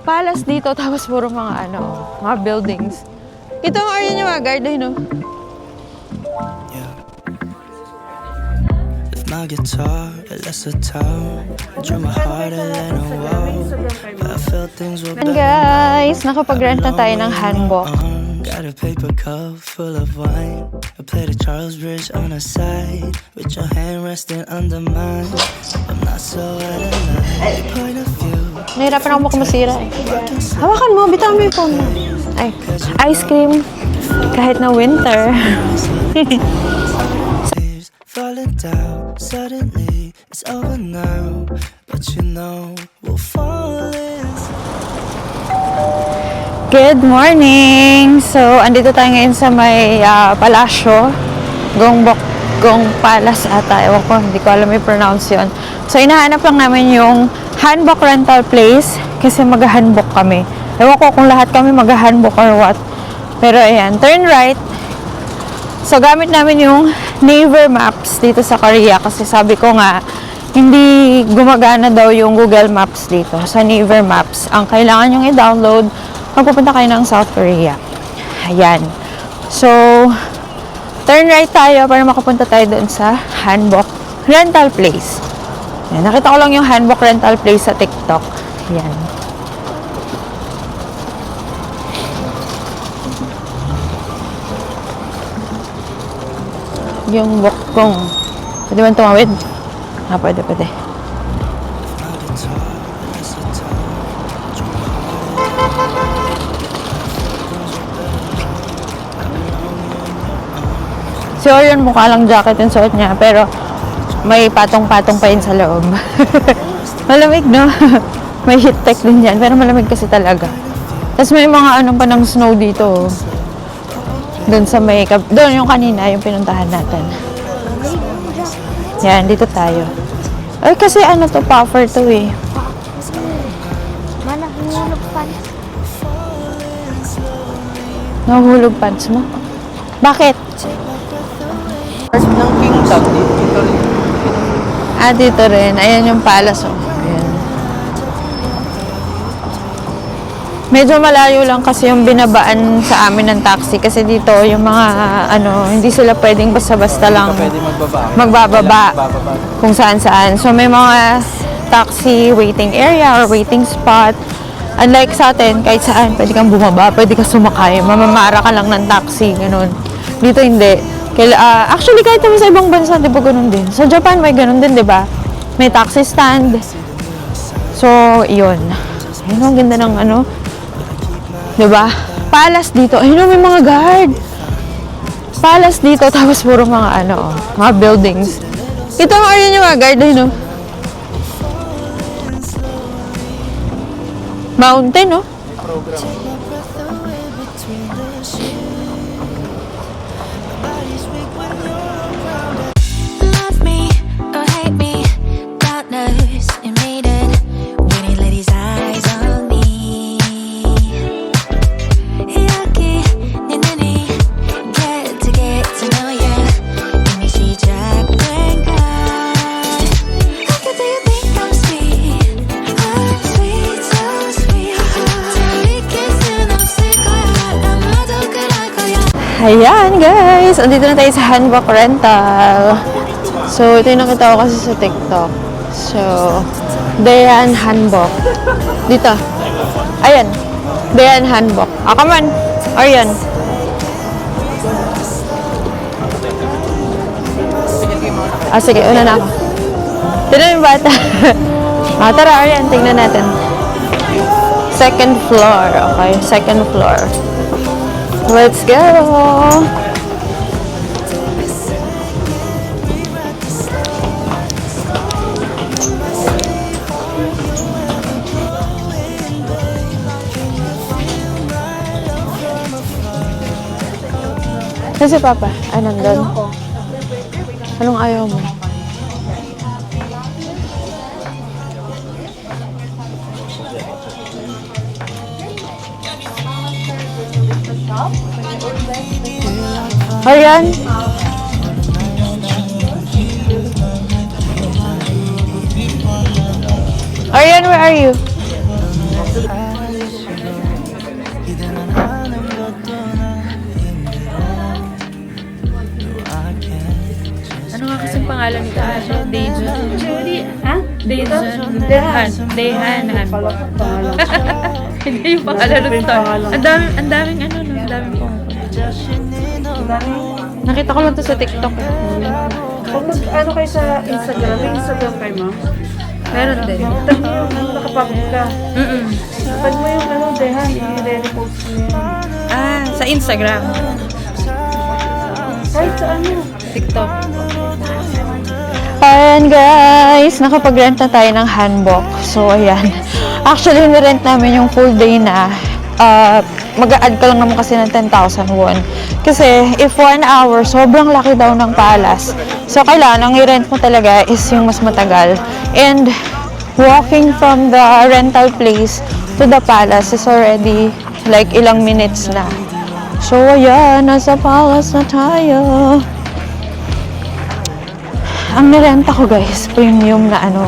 Palace dito, tapos puro mga mga buildings. Ito ang area niya mga guard, no? My guitar, a lesser town. Drew my heart a little wall. But I felt things were And better. guys, nakapag-rent na tayo ng hanbok. Got a paper cup full of wine. I played a Charles Bridge on a side with your hand resting under mine. I'm not so out of line. Point of view. Nahirapan ako makamasira eh. Hawakan mo, bitawan mo yung phone mo. Ay, ice cream. Kahit na winter. Falling down, suddenly it's over now. But you know we'll fall in. Good morning! So, andito tayo ngayon sa may palasyo. Gong Palace ata. Ewan ko, hindi ko alam yung pronounce yun. So, inahanap lang namin yung hanbok rental place kasi mag-hanbok kami. Ewan ko kung lahat kami mag-hanbok or what. Pero ayan, turn right. So, gamit namin yung Naver Maps dito sa Korea kasi sabi ko nga, hindi gumagana daw yung Google Maps dito sa Naver Maps. Ang kailangan yung i-download pag pupunta kayo ng South Korea. Ayan. So, turn right tayo para makapunta tayo doon sa hanbok rental place. Ayan, nakita ko lang yung hanbok rental place sa TikTok. Ayan. Yung bokgong. Pwede man tumawid? Pwede. Si Orion mukha lang jacket yung suot niya, pero may patong-patong pa yun sa loob. Malamig, no? May heat tech din yan, pero malamig kasi talaga. Tapos may mga pa ng snow dito. Doon sa may, doon yung kanina, yung pinuntahan natin. Yan, dito tayo. Ay, kasi to, puffer to eh. Mana, nahulog pants. Nahulog pants mo? Bakit? Ng Kingdom, dito rin. Dito rin. Ayan yung palace, oh. Ayan. Medyo malayo lang kasi yung binabaan sa amin ng taxi kasi dito yung mga hindi sila pwedeng basta-basta lang Pwede magbababa kung saan-saan. So may mga taxi waiting area or waiting spot. Unlike sa atin, kahit saan pwede kang bumaba, pwede ka sumakay, mamamara ka lang ng taxi, ganun. Dito hindi. Actually kahit naman sa ibang bansa, di ba ganun din? Sa Japan may ganun din, di ba? May taxi stand. So, yun. Ayun, ang ganda ng diba? Palace dito. Ayun, may mga guard. Palace dito, tapos puro mga mga buildings. Ito ang area niya mga guard, ayun, Mountain, no? Love me or hate me, God knows you made it when he let his eyes on me. Yucky, ninini, get to know ya. 이미 시작된 걸. How could you think I'm sweet? I'm sweet, so sweet. 저리 kiss 없을 거야. 아마도 그럴 거야. Ayan, guys. Andito na tayo sa hanbok rental. So, ito yung nakita ko kasi sa TikTok. So, Dayan Hanbok. Dito. Ayan. Dayan Hanbok. Come on. Ayan. Sige. Una na ako. Tignan yung bata. Tara, Ayan. Tingnan natin. Second floor. Okay. Second floor. Let's go! Kasi Papa, nandun. Anong ayaw mo? Ayan. Arian, where are you? pangalan ko. Dejan. Judy. Ha? Dejan. Dehanan. Hindi yung pangalan ng store. Ang daming ano, no? Ang daming po. Nakita ko lang to sa TikTok. Kung ano kayo sa Instagram, may Instagram kayo, ma'am? Meron din. Tag mo yung nakapublic ka. Mm-mm. Tag mo yung Dehan, i-repost mo yan. Ah, sa Instagram. Kahit sa ano. TikTok. Ayan guys, nakapag-rent na tayo ng hanbok. So ayan. Actually, nirent namin yung full day na. Mag-a-add ka lang naman kasi ng 10,000 won. Kasi if 1 hour, sobrang laki daw ng palace. So kailangan, ang i-rent mo talaga is yung mas matagal. And walking from the rental place to the palace is already like ilang minutes na. So ayan, nasa palace na tayo. Ang nirenta ko guys, premium na ano,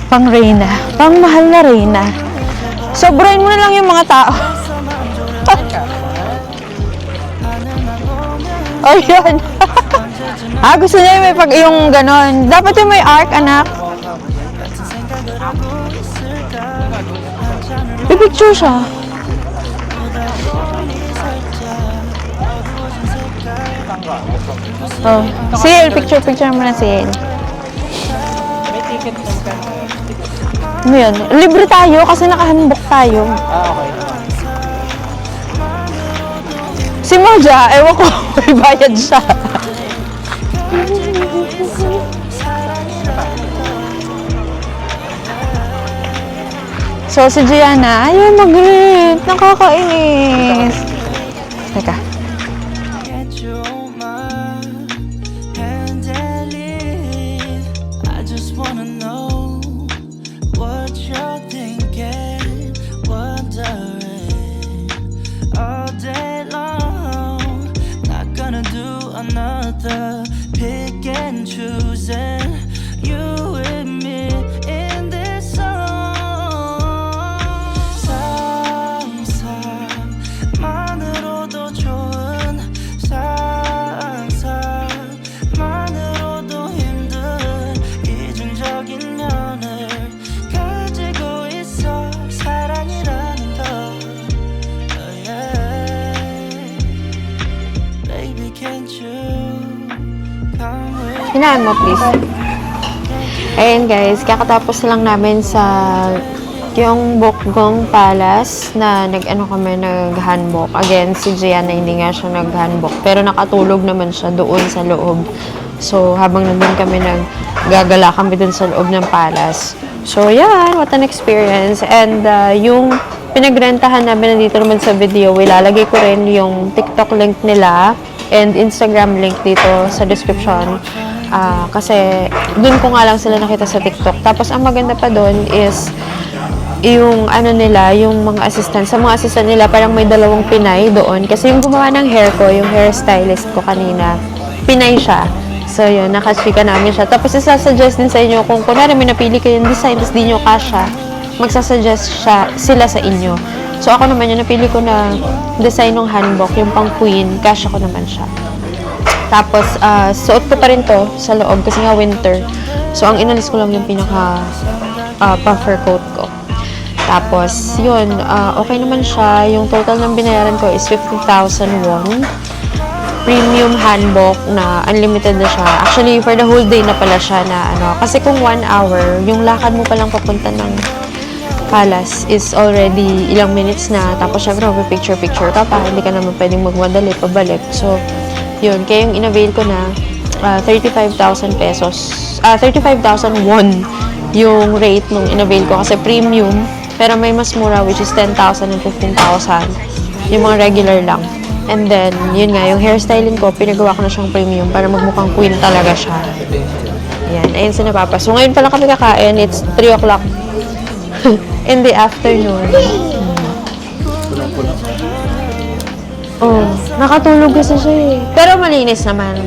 pang Reyna. Pang mahal na Reyna. Sobrahin mo na lang yung mga tao. Ayun. Gusto niya yung may pag yung ganon. Dapat yung may arc, anak. Pipicture siya. Oh, Ciel, picture mo na Ciel. May ticket lang ka. Ano yun? Libre tayo kasi nakahanbok tayo. Okay. Si Moja, ewan ko, may bayad siya. So, si Gianna, ayaw mag-rent. Nakakainis. Teka. Get you on my hand and leave. I just wanna know what you're thinking, wondering all day long. Not gonna do another pick and choosing. You and me in this song. 상상만으로도 좋은 상상만으로도 힘든 이중적인 면을 가지고 있어 사랑이라는 걸. Oh yeah. Baby can't you come with Hinaan mo, please. Ayan guys, kakatapos lang namin sa yung Bokgong Palace na nag-hanbok. Again, si Gianna hindi nga siya nag-hanbok. Pero nakatulog naman siya doon sa loob. So, habang nandun kami naggagala kami dun sa loob ng palace. So, yan. What an experience. And yung pinagrentahan namin nandito naman sa video, ilalagay ko rin yung TikTok link nila and Instagram link dito sa description. Kasi dun ko nga lang sila nakita sa TikTok. Tapos ang maganda pa dun is yung ano nila, yung mga assistant. Sa mga assistant nila, parang may dalawang Pinay doon. Kasi yung gumawa ng hair ko, yung hairstylist ko kanina, Pinay siya. So yun, nakachika namin siya. Tapos isasuggest din sa inyo kung kunwari may napili kayong design, tapos di nyo kasha, magsasuggest sila sa inyo. So ako naman yung napili ko na design ng hanbok, yung pang queen, kasha ko naman siya. Tapos, suot ko pa rin to sa loob kasi nga winter. So, ang inalis ko lang yung pinaka puffer coat ko. Tapos, yun, okay naman siya. Yung total ng binayaran ko is 50,000 won. Premium hanbok na unlimited na siya. Actually, for the whole day na pala siya na ano. Kasi kung 1 hour, yung lakad mo palang papunta ng palace is already ilang minutes na. Tapos, syempre, picture-picture ka pa. Hindi ka naman pwedeng magmadali pabalik. So, yun, kaya yung in-avail ko na 35,000 pesos. 35,000 won yung rate nung in-avail ko kasi premium. Pero may mas mura which is 10,000 and 15,000. Yung mga regular lang. And then, yun nga, yung hairstyling ko, pinagawa ko na siyang premium para magmukhang queen talaga siya. Ayan, ayun si Napapa. So, ngayon pala kami kakain. It's 3 o'clock in the afternoon. Oh, nakatulog kasi siya eh. Pero malinis naman.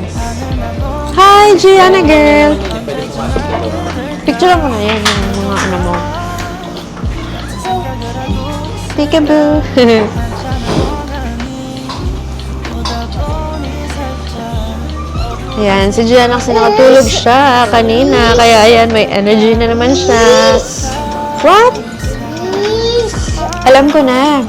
Hi, Gianna girl! Picture mo na yan yung mga ano mo. Peekaboo! Yan, si Gianna kasi nakatulog siya kanina. Kaya ayan, may energy na naman siya. What? Alam ko na.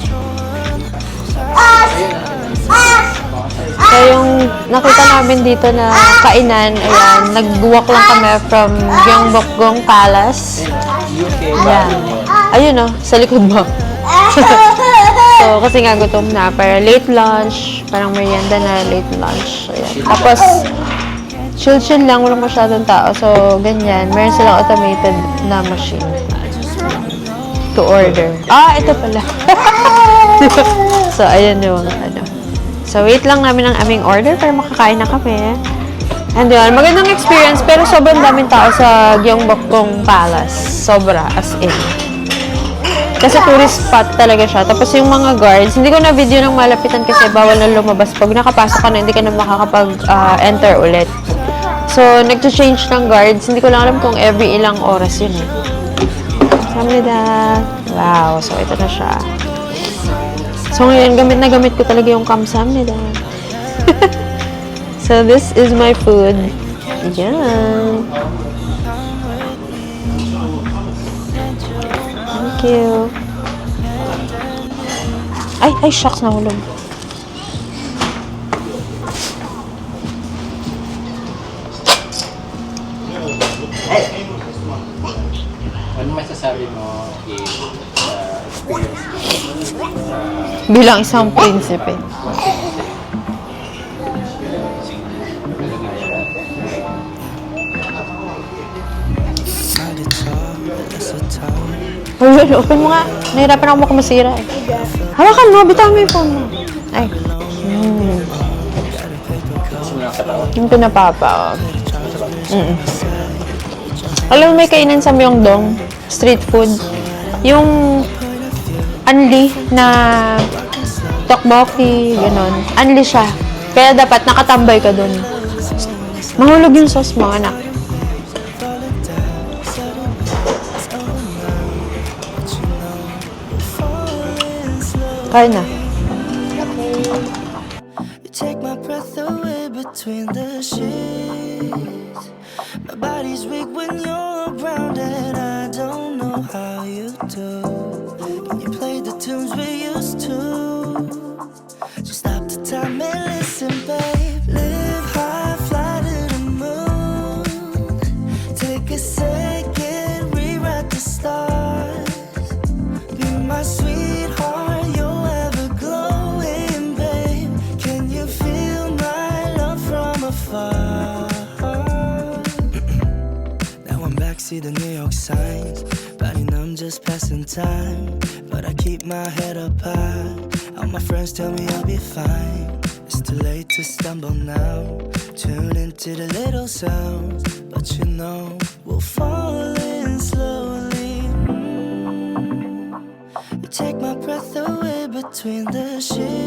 So, yung nakita namin dito na kainan, ayan, nag-walk lang kami from Gyeongbokgung Palace. Ayan. Ayun o, sa likod mo. So, kasi nga gutom na. Para late lunch, parang merienda na late lunch. Ayan. Tapos, chill-chill lang, walang masyadong tao. So, ganyan. Meron silang automated na machine to order. Ah, ito pala. So, ayan yung ano. So, wait lang namin ang aming order para makakain na kami. And yun, magandang experience, pero sobrang daming tao sa Gyeongbokgung Palace. Sobra, as in. Kasi tourist spot talaga siya. Tapos yung mga guards, hindi ko na video ng malapitan kasi bawal na lumabas. Pag nakapasok ka na, hindi ka na makakapag-enter ulit. So, nag-change ng guards. Hindi ko lang alam kung every ilang oras yun eh. Kamnida. Wow. So, ito na siya. So, ngayon, gamit na gamit ko talaga yung kamsamnida. So, this is my food. Yan. Thank you. Ay, shucks, nahulog. Ano masasabi mo sa experience mo? Bilang isang prinsipe. Uy, open mo nga. Nahirapan ako makamasira eh. Hawakan mo, bitawan mo yung phone mo. Ay. Yung pinapapa, oh. Alam mo, may kainan sa Myeongdong, street food. Yung anli na tteokbokki, gano'n. Anli siya. Kaya dapat nakatambay ka dun. Mahulog yung sauce mo, anak. Kaya na. You take my breath away between the sheets. My body's weak when you're around and I don't know how you do. Can you play the tunes we used to? Just stop the time and listen, babe. Live high, fly to the moon. Take a second, rewrite the stars. Be my sweetheart, you're ever glowing, babe. Can you feel my love from afar? Now I'm back, see the New York signs. Body numb, just passing time. But I keep my head up high. All my friends tell me I'll be fine. It's too late to stumble now. Tune into the little sounds. But you know, we'll fall in slowly. You take my breath away between the sheets.